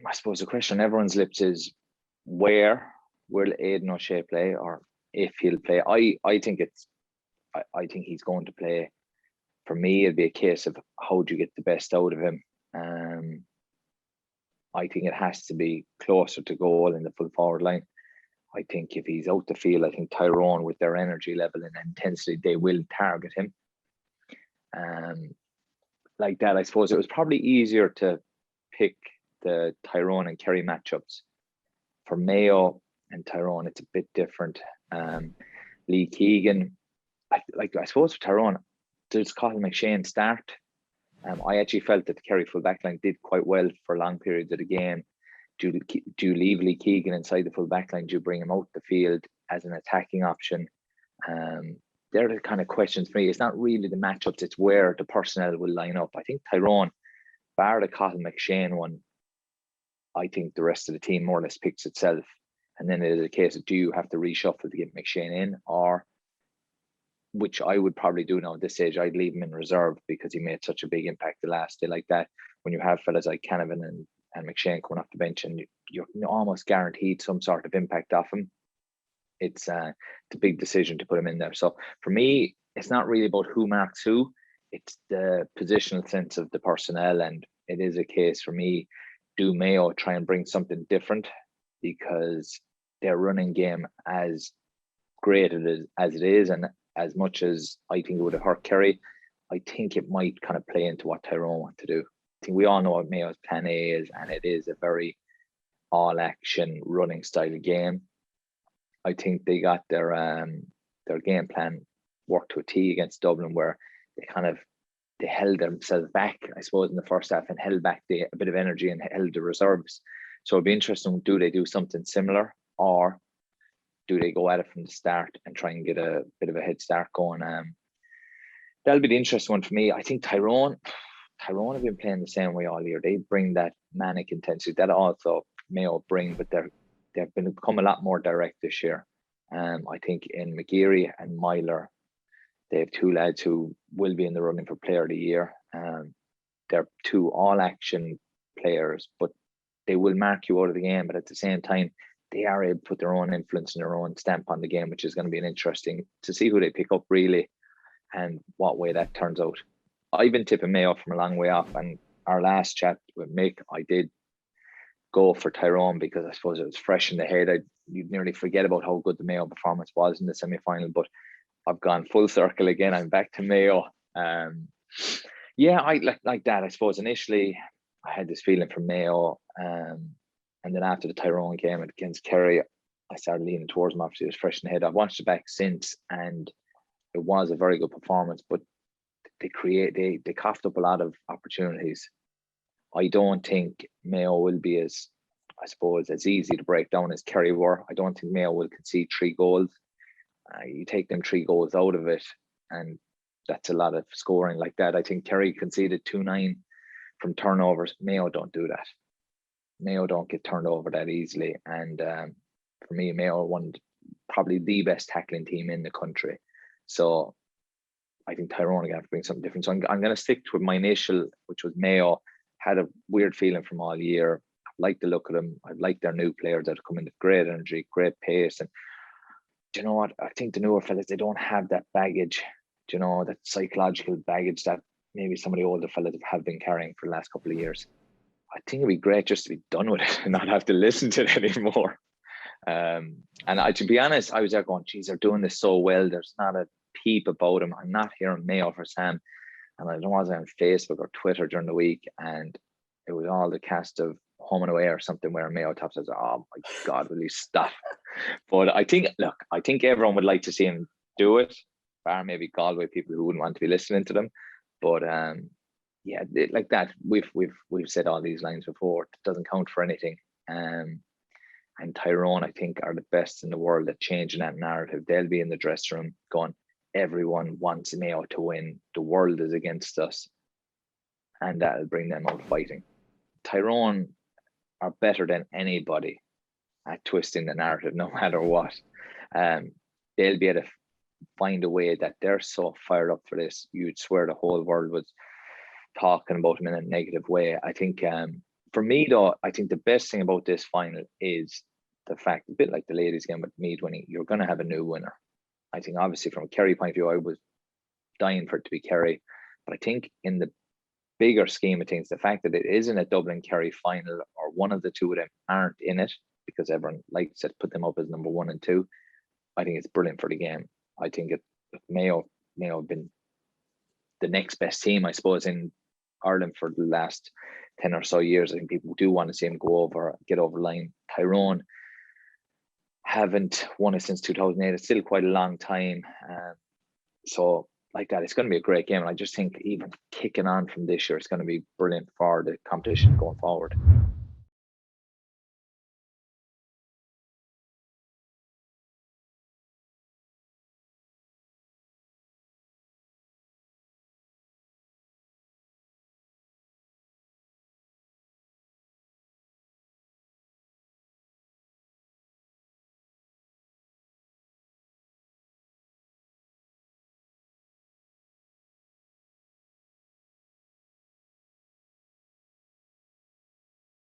I suppose the question on everyone's lips is, where will Aidan O'Shea play, or if he'll play? I think I think he's going to play. For me, it'd be a case of how do you get the best out of him. I think it has to be closer to goal in the full forward line. I think if he's out the field, I think Tyrone, with their energy level and intensity, they will target him. Like that, I suppose it was probably easier to pick the Tyrone and Kerry matchups. For Mayo and Tyrone, it's a bit different. Lee Keegan, I suppose for Tyrone, does Colin McShane start? I actually felt that the Kerry full back line did quite well for long periods of the game. Do you leave Lee Keegan inside the full back line? Do you bring him out the field as an attacking option? They're the kind of questions for me. It's not really the matchups, it's where the personnel will line up. I think Tyrone, bar the Colin McShane one, I think the rest of the team more or less picks itself. And then it is a case of, do you have to reshuffle to get McShane in, or, which I would probably do now at this stage, I'd leave him in reserve because he made such a big impact the last day. Like that, when you have fellas like Canavan and McShane coming off the bench, and you're almost guaranteed some sort of impact off him, it's a big decision to put him in there. So for me, it's not really about who marks who, it's the positional sense of the personnel. And it is a case for me, do Mayo try and bring something different, because their running game, as great as it is, and as much as I think it would have hurt Kerry, I think it might kind of play into what Tyrone want to do. I think we all know what Mayo's plan A is, and it is a very all-action running style of game. I think they got their game plan worked to a T against Dublin, where they held themselves back, I suppose, in the first half, and held back a bit of energy and held the reserves. So it'd be interesting, do they do something similar, or do they go at it from the start and try and get a bit of a head start going? That'll be the interesting one for me. I think Tyrone have been playing the same way all year. They bring that manic intensity that also Mayo bring, but they've become a lot more direct this year. I think in McGeary and Myler, they have two lads who will be in the running for Player of the Year. They're two all-action players, but they will mark you out of the game. But at the same time, they are able to put their own influence and their own stamp on the game, which is going to be an interesting to see who they pick up really, and what way that turns out. I've been tipping Mayo from a long way off, and our last chat with Mick, I did go for Tyrone because I suppose it was fresh in the head. You'd nearly forget about how good the Mayo performance was in the semi-final, but I've gone full circle again. I'm back to Mayo. Yeah, I like that. I suppose initially I had this feeling from Mayo, and then after the Tyrone game against Kerry, I started leaning towards them. Obviously, it was fresh in the head. I've watched it back since, and it was a very good performance. But they coughed up a lot of opportunities. I don't think Mayo will be as easy to break down as Kerry were. I don't think Mayo will concede 3 goals. You take them 3 goals out of it, and that's a lot of scoring like that. I think Kerry conceded 2-9 from turnovers. Mayo don't do that. Mayo don't get turned over that easily. And for me, Mayo won probably the best tackling team in the country. So I think Tyrone are going to have to bring something different. So I'm going to stick to my initial, which was Mayo. Had a weird feeling from all year. I like the look of them. I like their new players that have come in with great energy, great pace. And do you know what? I think the newer fellas, they don't have that baggage, that psychological baggage that maybe some of the older fellas have been carrying for the last couple of years. I think it'd be great just to be done with it and not have to listen to it anymore. And to be honest, I was there going, geez, they're doing this so well. There's not a peep about them. I'm not hearing Mayo for Sam. And I was on Facebook or Twitter during the week, and it was all the cast of Home and Away or something where Mayo top says, oh my God, will you stop? But I think everyone would like to see him do it, bar maybe Galway people who wouldn't want to be listening to them. But yeah, like that, we've said all these lines before. It doesn't count for anything. And Tyrone, I think, are the best in the world at changing that narrative. They'll be in the dressing room going, everyone wants Mayo to win. The world is against us. And that'll bring them out fighting. Tyrone are better than anybody at twisting the narrative, no matter what. They'll be able to find a way that they're so fired up for this. You'd swear the whole world was talking about them in a negative way. I think for For me, though, I think the best thing about this final is the fact, a bit like the ladies' game with Meath winning, you're going to have a new winner. I think, obviously, from a Kerry point of view, I was dying for it to be Kerry. But I think in the bigger scheme of things, the fact that it isn't a Dublin Kerry final, or one of the two of them aren't in it, because everyone likes to put them up as number 1 and 2, I think it's brilliant for the game. I think Mayo have been the next best team, I suppose, in Ireland for the last 10 or so years. I think people do want to see them get over the line. Tyrone haven't won it since 2008. It's still quite a long time. So like that, it's going to be a great game. And I just think even kicking on from this year, it's going to be brilliant for the competition going forward.